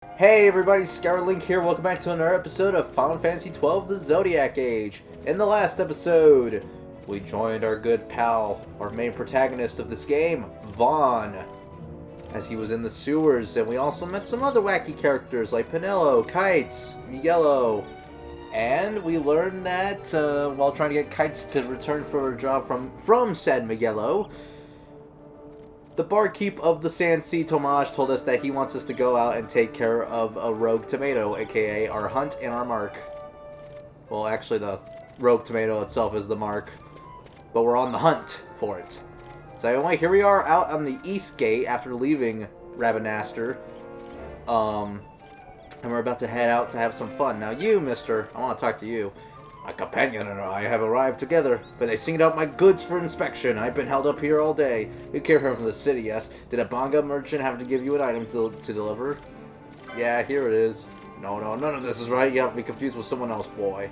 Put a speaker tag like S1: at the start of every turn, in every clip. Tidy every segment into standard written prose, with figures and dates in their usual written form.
S1: Hey everybody, Scourlink here, welcome back to another episode of Final Fantasy XII The Zodiac Age. In the last episode, we joined our good pal, our main protagonist of this game, Vaughn, as he was in the sewers, and we also met some other wacky characters like Pinello, Kites, Miguelo, and we learned that while trying to get Kites to return for a job from said Miguelo, the barkeep of the Sand Sea Tomage told us that he wants us to go out and take care of a rogue tomato, aka our hunt and our mark. Well, actually the rogue tomato itself is the mark, but we're on the hunt for it. So anyway, here we are out on the east gate after leaving Ravenaster. And we're about to head out to have some fun. Now you, mister, I want to talk to you. My companion and I have arrived together, but they singled out my goods for inspection. I've been held up here all day. You came here from the city, yes? Did a Banga merchant have to give you an item to deliver? Yeah, here it is. No, none of this is right. You have to be confused with someone else, boy.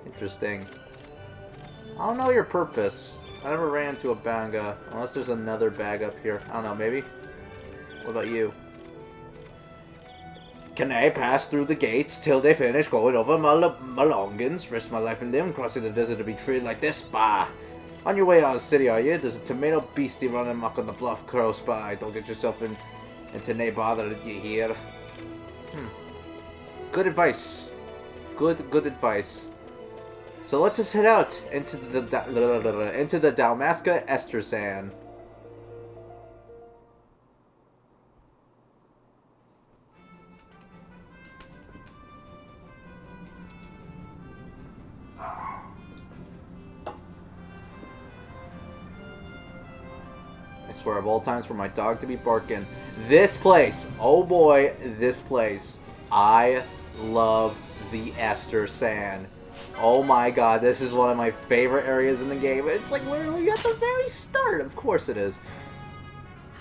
S1: Interesting. I don't know your purpose. I never ran into a Banga, unless there's another bag up here. I don't know, maybe? What about you? Can I pass through the gates till they finish going over my belongings? Risk my life and limb crossing the desert to be treated like this? Bah! On your way out of the city, are you? There's a tomato beastie running amok on the bluff close by. Don't get yourself into nae bother, you hear? Good advice. Good advice. So let's just head out into the Dalmasca Estersand. I swear of all times for my dog to be barking. This place, oh boy, this place. I love the Estersand. Oh my god, this is one of my favorite areas in the game. It's like literally at the very start. Of course it is.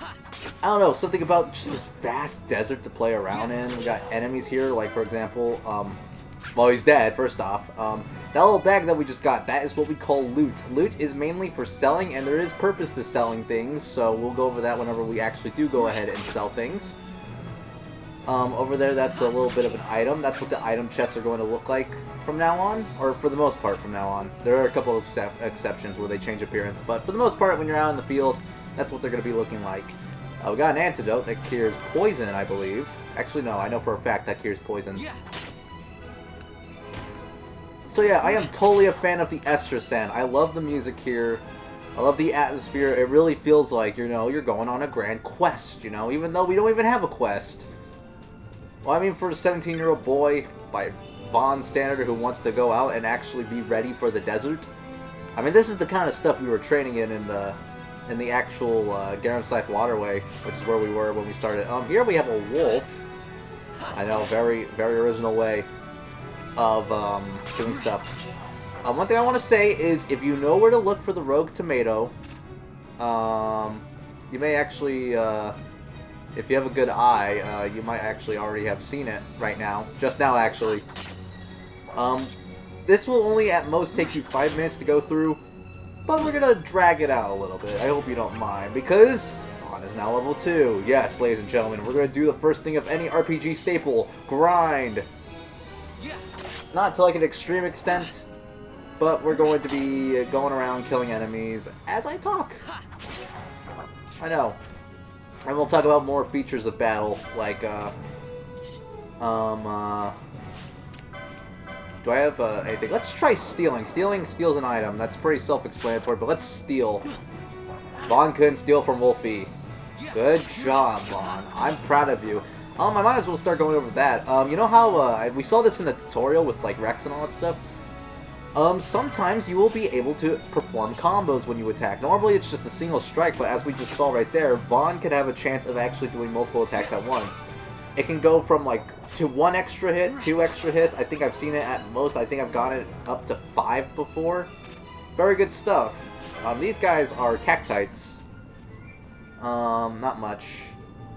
S1: I don't know, something about just this vast desert to play around in. We got enemies here, like for example, well, he's dead, first off. That little bag that we just got, that is what we call loot. Loot is mainly for selling, and there is purpose to selling things, so we'll go over that whenever we actually do go ahead and sell things. Over there, that's a little bit of an item. That's what the item chests are going to look like from now on, or for the most part from now on. There are a couple of exceptions where they change appearance, but for the most part, when you're out in the field, that's what they're going to be looking like. We got an antidote that cures poison, I believe. Actually, no, I know for a fact that cures poison. So yeah, I am totally a fan of the Estersand. I love the music here. I love the atmosphere. It really feels like, you know, you're going on a grand quest, you know, even though we don't even have a quest. Well, I mean, for a 17-year-old boy, by Vaughn's standard, who wants to go out and actually be ready for the desert. I mean, this is the kind of stuff we were training in the actual Garam Scythe Waterway, which is where we were when we started. Here we have a wolf. I know, very, very original way of doing stuff. One thing I want to say is, if you know where to look for the rogue tomato, you may actually, if you have a good eye, you might actually already have seen it right now. Just now, actually. This will only at most take you 5 minutes to go through, but we're gonna drag it out a little bit. I hope you don't mind, because Vaughn is now level 2. Yes, ladies and gentlemen, we're gonna do the first thing of any RPG staple: grind. Not to like an extreme extent, but we're going to be going around killing enemies as I talk. I know. And we'll talk about more features of battle, like, do I have anything? Let's try stealing. Steals an item. That's pretty self-explanatory, but let's steal. Vaughn couldn't steal from Wolfie. Good job, Vaughn. I'm proud of you. I might as well start going over that. You know how we saw this in the tutorial with like Rex and all that stuff? Sometimes you will be able to perform combos when you attack. Normally it's just a single strike, but as we just saw right there, Vaughn could have a chance of actually doing multiple attacks at once. It can go from like to 1 extra hit, 2 extra hits. I think I've seen it at most. I think I've gotten it up to 5 before. Very good stuff. These guys are cactites. Not much.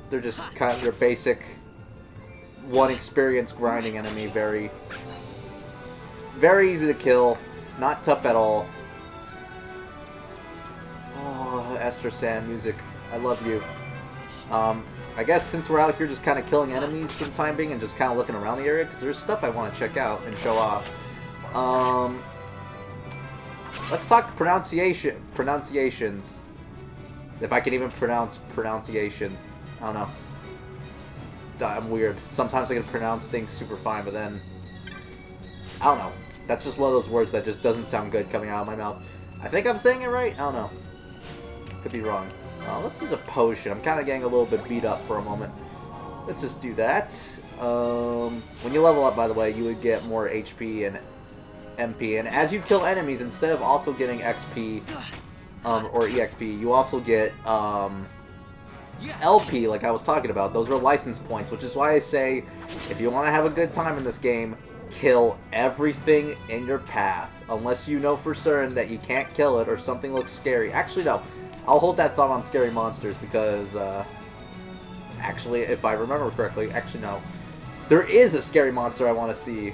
S1: They're just kind of your basic 1 experience grinding enemy. Very easy to kill. Not tough at all. Oh, Estersand music. I love you. I guess since we're out here just kind of killing enemies for the time being and just kind of looking around the area, because there's stuff I want to check out and show off. Let's talk pronunciations. If I can even pronounce pronunciations. I don't know. I'm weird. Sometimes I can pronounce things super fine, but then... I don't know. That's just one of those words that just doesn't sound good coming out of my mouth. I think I'm saying it right? I don't know. Could be wrong. Let's use a potion. I'm kind of getting a little bit beat up for a moment. Let's just do that. When you level up, by the way, you would get more HP and MP. And as you kill enemies, instead of also getting XP or EXP, you also get LP, like I was talking about. Those are license points, which is why I say, if you want to have a good time in this game, kill everything in your path. Unless you know for certain that you can't kill it or something looks scary. Actually, no. I'll hold that thought on scary monsters because, actually, if I remember correctly, actually, no. There is a scary monster I want to see.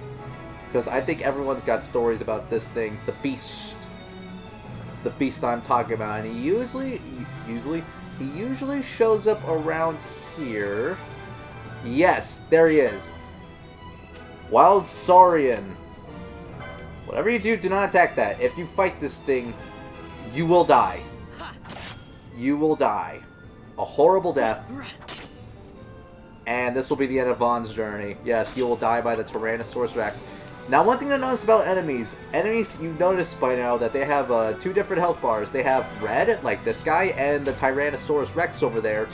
S1: Because I think everyone's got stories about this thing. The Beast. The Beast I'm talking about. And he usually shows up around here. Yes, there he is. Wild Saurian. Whatever you do, do not attack that. If you fight this thing, you will die. You will die. A horrible death. And this will be the end of Vaughn's journey. Yes, you will die by the Tyrannosaurus Rex. Now, one thing to notice about enemies. Enemies, you've noticed by now that they have two different health bars. They have red, like this guy, and the Tyrannosaurus Rex over there.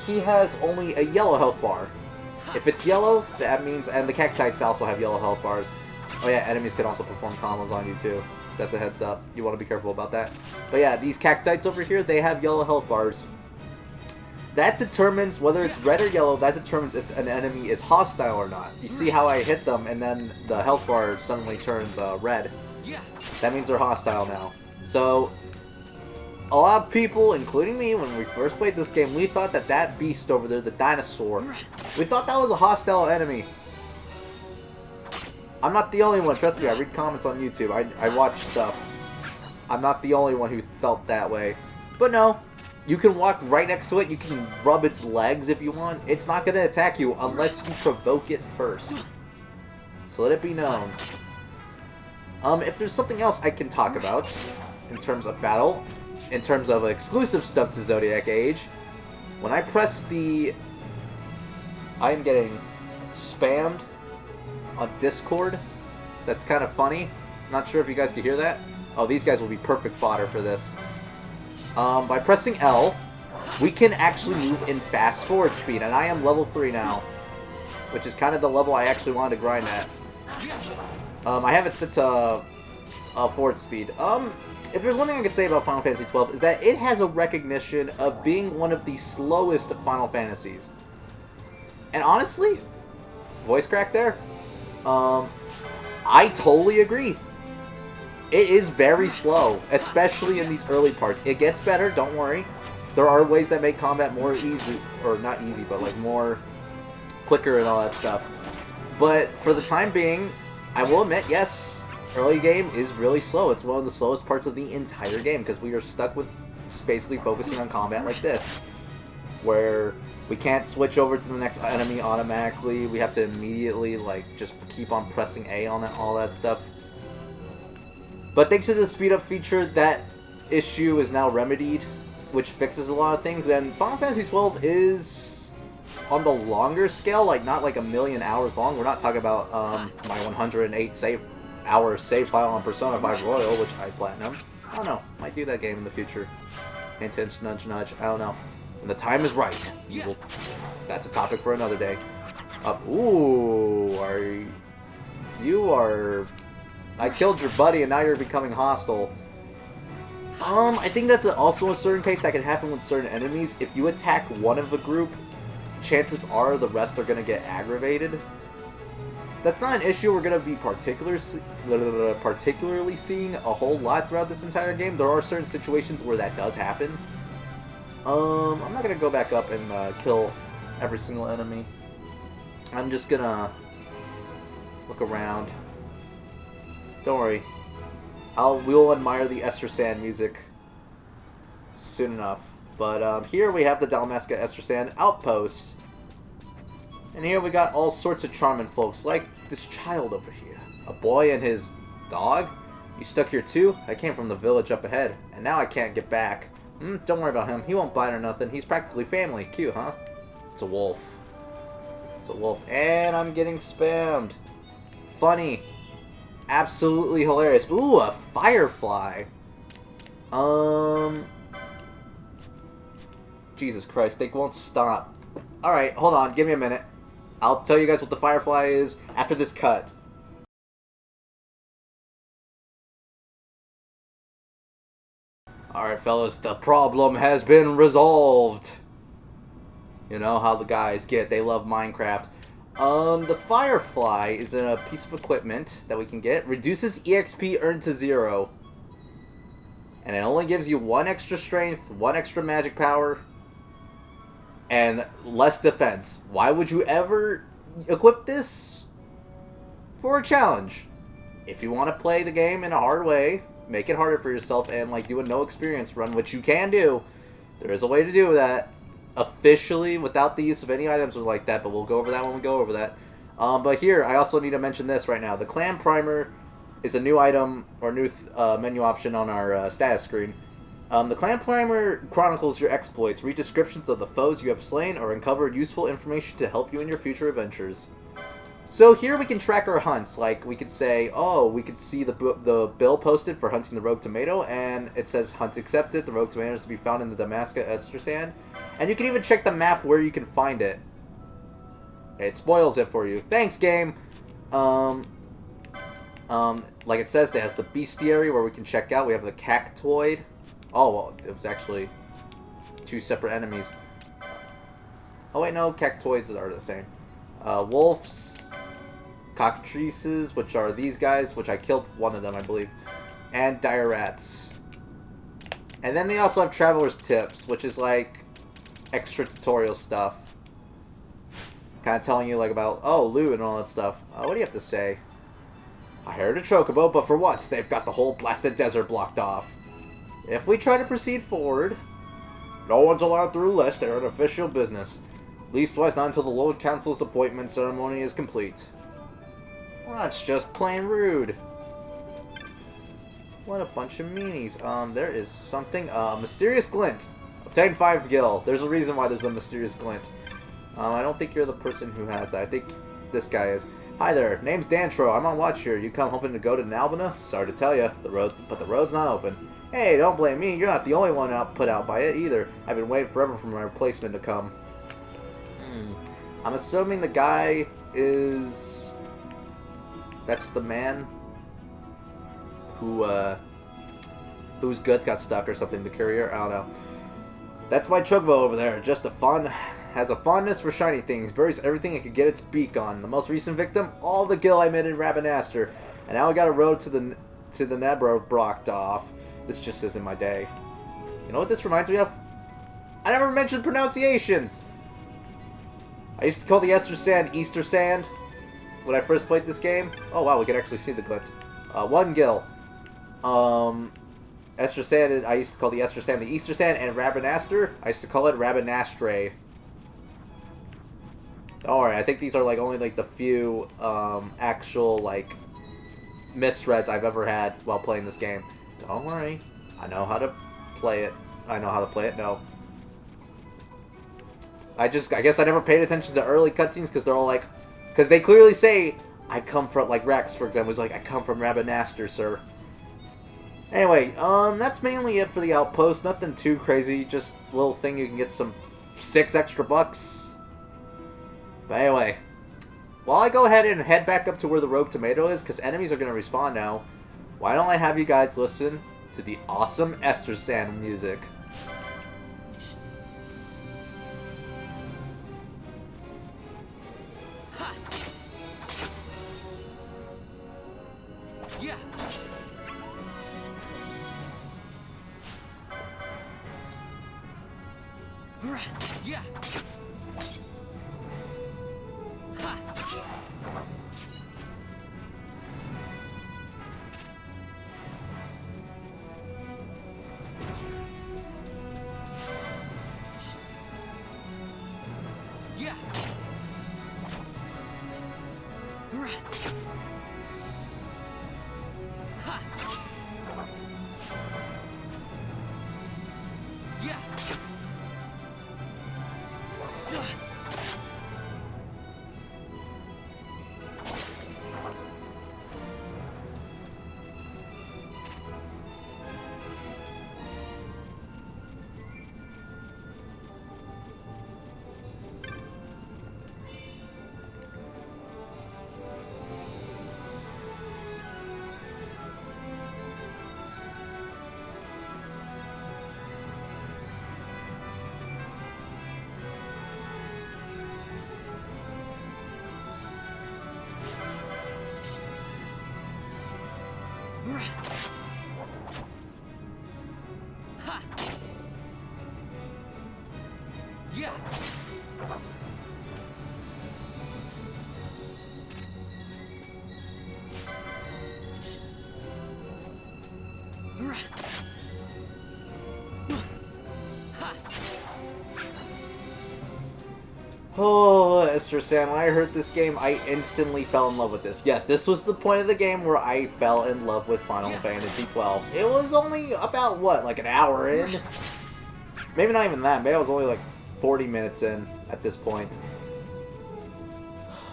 S1: He has only a yellow health bar. If it's yellow, that means... And the Cactites also have yellow health bars. Oh yeah, enemies can also perform combos on you too. That's a heads up. You want to be careful about that. But yeah, these Cactites over here, they have yellow health bars. That determines whether it's red or yellow. That determines if an enemy is hostile or not. You see how I hit them and then the health bar suddenly turns red. That means they're hostile now. So, a lot of people, including me, when we first played this game, we thought that that beast over there, the dinosaur, we thought that was a hostile enemy. I'm not the only one. Trust me, I read comments on YouTube. I watch stuff. I'm not the only one who felt that way. But no. You can walk right next to it, you can rub its legs if you want. It's not going to attack you unless you provoke it first. So let it be known. If there's something else I can talk about in terms of battle, in terms of exclusive stuff to Zodiac Age, when I press the... I am getting spammed on Discord. That's kind of funny. Not sure if you guys could hear that. Oh, these guys will be perfect fodder for this. By pressing L, we can actually move in fast forward speed, and I am level 3 now, which is kind of the level I actually wanted to grind at. I have it set to forward speed. If there's one thing I could say about Final Fantasy XII, is that it has a recognition of being one of the slowest Final Fantasies. And honestly, voice crack there, I totally agree. It is very slow, especially in these early parts. It gets better, don't worry. There are ways that make combat more easy, or not easy, but like more quicker and all that stuff. But for the time being, I will admit, yes, early game is really slow. It's one of the slowest parts of the entire game, because we are stuck with basically focusing on combat like this, where we can't switch over to the next enemy automatically. We have to immediately, like, just keep on pressing A on that, all that stuff. But thanks to the speed up feature, that issue is now remedied, which fixes a lot of things. And Final Fantasy XII is on the longer scale, like not like a million hours long. We're not talking about my 108 hour save file on Persona 5 Royal, which I platinum. I don't know. Might do that game in the future. Hint, hint, nudge, nudge. I don't know. When the time is right, that's a topic for another day. Ooh, you are... I killed your buddy and now you're becoming hostile. I think that's also a certain case that can happen with certain enemies. If you attack one of the group, chances are the rest are going to get aggravated. That's not an issue we're going to be particularly seeing a whole lot throughout this entire game. There are certain situations where that does happen. I'm not going to go back up and kill every single enemy. I'm just going to look around. Don't worry. We will admire the Estersand music soon enough. But here we have the Dalmasca Estersand outpost. And here we got all sorts of charming folks, like this child over here. A boy and his dog? You stuck here too? I came from the village up ahead, and now I can't get back. Don't worry about him. He won't bite or nothing. He's practically family. Cute, huh? It's a wolf. It's a wolf. And I'm getting spammed. Funny. Absolutely hilarious. Ooh, a firefly. Jesus Christ, they won't stop. Alright, hold on. Give me a minute. I'll tell you guys what the firefly is after this cut. Alright, fellas, the problem has been resolved. You know how the guys get. They love Minecraft. The Firefly is a piece of equipment that we can get. Reduces EXP earned to 0. And it only gives you 1 extra strength, 1 extra magic power, and less defense. Why would you ever equip this? For a challenge. If you want to play the game in a hard way, make it harder for yourself and like do a no experience run, which you can do. There is a way to do that officially without the use of any items or like that, but we'll go over that when we go over that. But here, I also need to mention this right now. The Clan Primer is a new item or new menu option on our status screen. The Clan Primer chronicles your exploits, read descriptions of the foes you have slain, or uncover useful information to help you in your future adventures. So here we can track our hunts. Like, we could say, oh, we could see the bill posted for hunting the rogue tomato, and it says hunt accepted. The rogue tomato is to be found in the Dalmasca Estersand. And you can even check the map where you can find it. It spoils it for you. Thanks, game! Like it says, it has the bestiary where we can check out. We have the cactoid. Oh, well, it was actually 2 separate enemies. Oh, wait, no, cactoids are the same. Wolves, cockatrices, which are these guys, which I killed one of them, I believe, and dire rats. And then they also have traveler's tips, which is like extra tutorial stuff. Kind of telling you like about, oh, loot and all that stuff. What do you have to say? I heard a chocobo, but for once, they've got the whole blasted desert blocked off. If we try to proceed forward, no one's allowed through unless they're an official business. Leastwise, not until the Lord Council's appointment ceremony is complete. Well, that's just plain rude. What a bunch of meanies. There is something. Mysterious glint. Obtain 5 gil. There's a reason why there's a mysterious glint. I don't think you're the person who has that. I think this guy is. Hi there. Name's Dantro. I'm on watch here. You come hoping to go to Nalbina? Sorry to tell you, the road's not open. Hey, don't blame me. You're not the only one put out by it either. I've been waiting forever for my replacement to come. I'm assuming the guy is... That's the man who, whose guts got stuck or something, the courier? I don't know. That's my chocobo over there. Just has a fondness for shiny things. Buries everything it could get its beak on. The most recent victim? All the gil I made in Rabanaster. And now I got a road to the Nebra blocked off. This just isn't my day. You know what this reminds me of? I never mentioned pronunciations! I used to call the Estersand Estersand when I first played this game. Oh wow, we can actually see the glint. 1 gil. Estersand, I used to call the Estersand the Estersand, and Rabanaster, I used to call it Rabanastre. Alright, I think these are like only like the few actual like misreads I've ever had while playing this game. Don't worry, I know how to play it. I know how to play it. No. I guess I never paid attention to early cutscenes because they're all like, because they clearly say, I come from, like Rex, for example, is like, I come from Rabanaster, sir. Anyway, that's mainly it for the outpost. Nothing too crazy, just a little thing you can get some 6 extra bucks. But anyway, while I go ahead and head back up to where the rogue tomato is, because enemies are going to respawn now, why don't I have you guys listen to the awesome Estersand music.
S2: Yeah. Yeah. Yeah. Ha. Yeah.
S1: Oh, Estersand, when I heard this game, I instantly fell in love with this. Yes, this was the point of the game where I fell in love with Final Fantasy XII. It was only about, what, like an hour in? Maybe not even that. Maybe I was only like 40 minutes in at this point.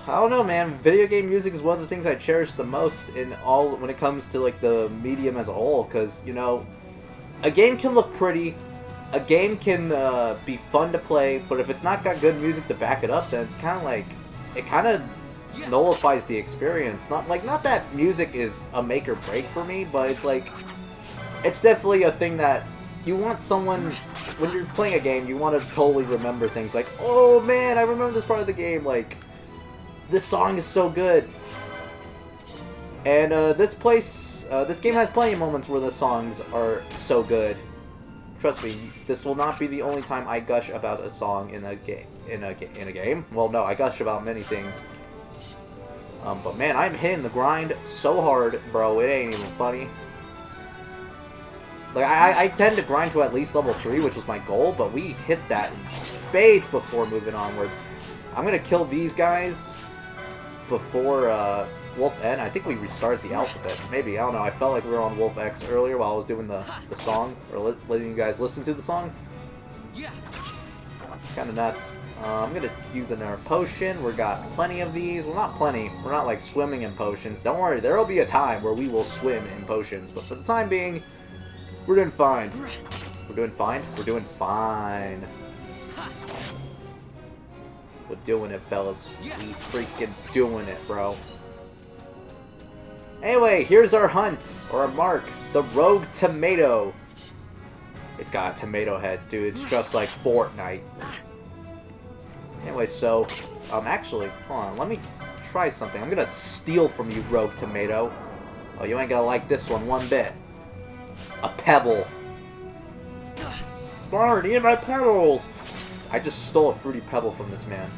S1: I don't know, man. Video game music is one of the things I cherish the most in all when it comes to like the medium as a whole. Because, you know, a game can look pretty. A game can be fun to play, but if it's not got good music to back it up, then it's kind of like, it kind of nullifies the experience. Not that music is a make or break for me, but it's like, it's definitely a thing that you want someone, when you're playing a game, you want to totally remember things like, oh man, I remember this part of the game, like, this song is so good. And this game has plenty of moments where the songs are so good. Trust me, this will not be the only time I gush about a song in a game. In a game? Well, no, I gush about many things. But man, I'm hitting the grind so hard, bro. It ain't even funny. Like I tend to grind to at least level 3, which was my goal, but we hit that in spades before moving onward. I'm gonna kill these guys before Wolf N. I think we restarted the alphabet. Maybe, I don't know. I felt like we were on Wolf X earlier while I was doing the song, or letting you guys listen to the song.
S2: Yeah.
S1: Kind of nuts. I'm gonna use another potion. We got plenty of these. Well, not plenty. We're not like swimming in potions. Don't worry, there will be a time where we will swim in potions. But for the time being, we're doing fine. We're doing fine? We're doing fine. We're doing it, fellas. We freaking doing it, bro. Anyway, here's our hunt, or our mark. The Rogue Tomato. It's got a tomato head, dude. It's just like Fortnite. Anyway, so, actually, hold on. Let me try something. I'm gonna steal from you, Rogue Tomato. Oh, you ain't gonna like this one bit. A pebble. Darn, eat my pebbles! I just stole a fruity pebble from this man.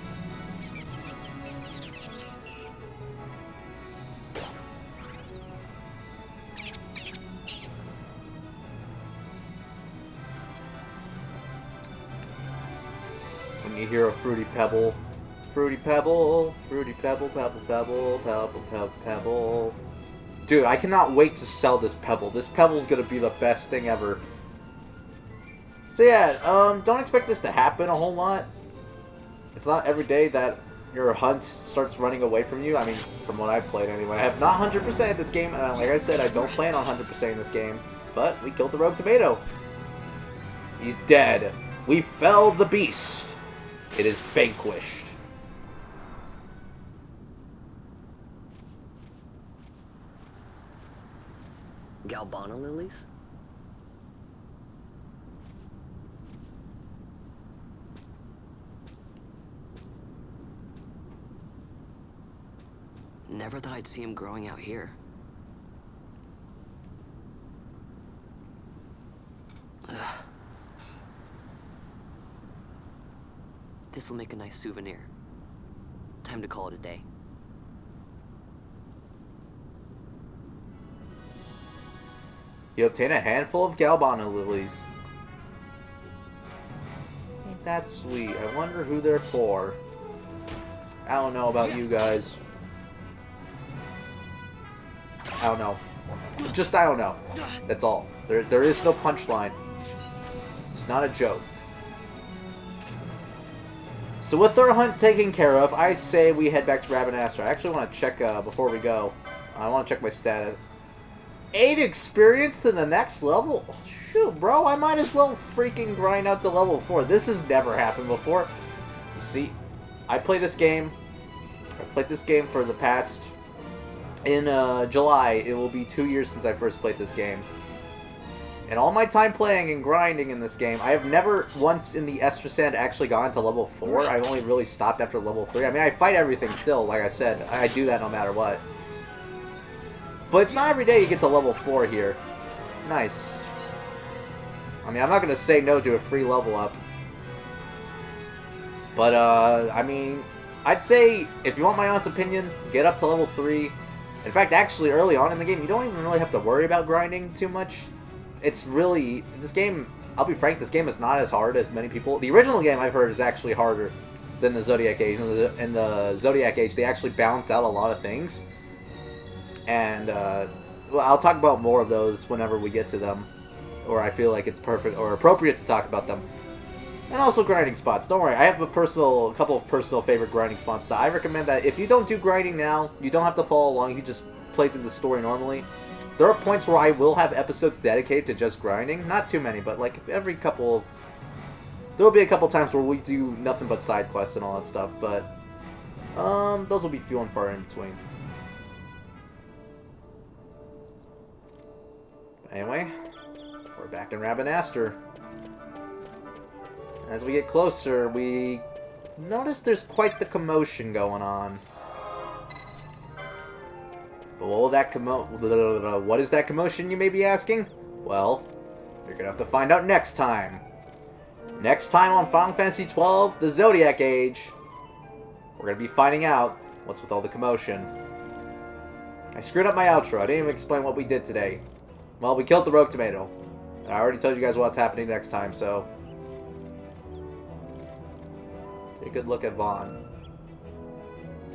S1: When you hear a fruity pebble, fruity pebble, fruity pebble, pebble, pebble, pebble, pebble, pebble. Dude, I cannot wait to sell this pebble. This pebble's gonna be the best thing ever. So yeah, don't expect this to happen a whole lot. It's not every day that your hunt starts running away from you. I mean, from what I've played anyway. I have not 100% this game, and like I said, I don't plan on 100% in this game. But we killed the Rogue Tomato. He's dead. We fell the beast. It is vanquished.
S3: Galbana lilies? Never thought I'd see him growing out here. Ugh. This'll make a nice souvenir. Time to call it a day.
S1: You obtain a handful of Galbana lilies. Ain't that sweet? I wonder who they're for. I don't know about you guys. I don't know. Just I don't know. That's all. There is no punchline. It's not a joke. So with our hunt taken care of, I say we head back to Rabanastre. I actually want to check, before we go, I want to check my status. 8 experience to the next level? Shoot, bro, I might as well freaking grind out to level 4. This has never happened before. See, I play this game. I played this game for the past... In July, it will be 2 years since I first played this game. And all my time playing and grinding in this game, I have never once in the Estersand actually gone to level 4. I've only really stopped after level 3. I mean, I fight everything still, like I said. I do that no matter what. But it's not every day you get to level 4 here. Nice. I mean, I'm not going to say no to a free level up. But, I mean, I'd say, if you want my honest opinion, get up to level 3. In fact, actually, early on in the game, you don't even really have to worry about grinding too much. It's really... This game, I'll be frank, this game is not as hard as many people... The original game, I've heard, is actually harder than the Zodiac Age. In the Zodiac Age, they actually balance out a lot of things. And, well, I'll talk about more of those whenever we get to them. Or I feel like it's perfect or appropriate to talk about them. And also grinding spots. Don't worry, I have a couple of personal favorite grinding spots that I recommend that if you don't do grinding now, you don't have to follow along, you just play through the story normally. There are points where I will have episodes dedicated to just grinding. Not too many, but like every couple of... There will be a couple times where we do nothing but side quests and all that stuff, but... those will be few and far in between. Anyway, we're back in Rabanastre. As we get closer, we notice there's quite the commotion going on. But what is that commotion, you may be asking? Well, you're gonna have to find out next time. Next time on Final Fantasy XII, the Zodiac Age, we're gonna be finding out what's with all the commotion. I screwed up my outro. I didn't even explain what we did today. Well, we killed the rogue tomato. And I already told you guys what's happening next time, so... Take a good look at Vaughn.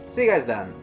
S1: See you guys then.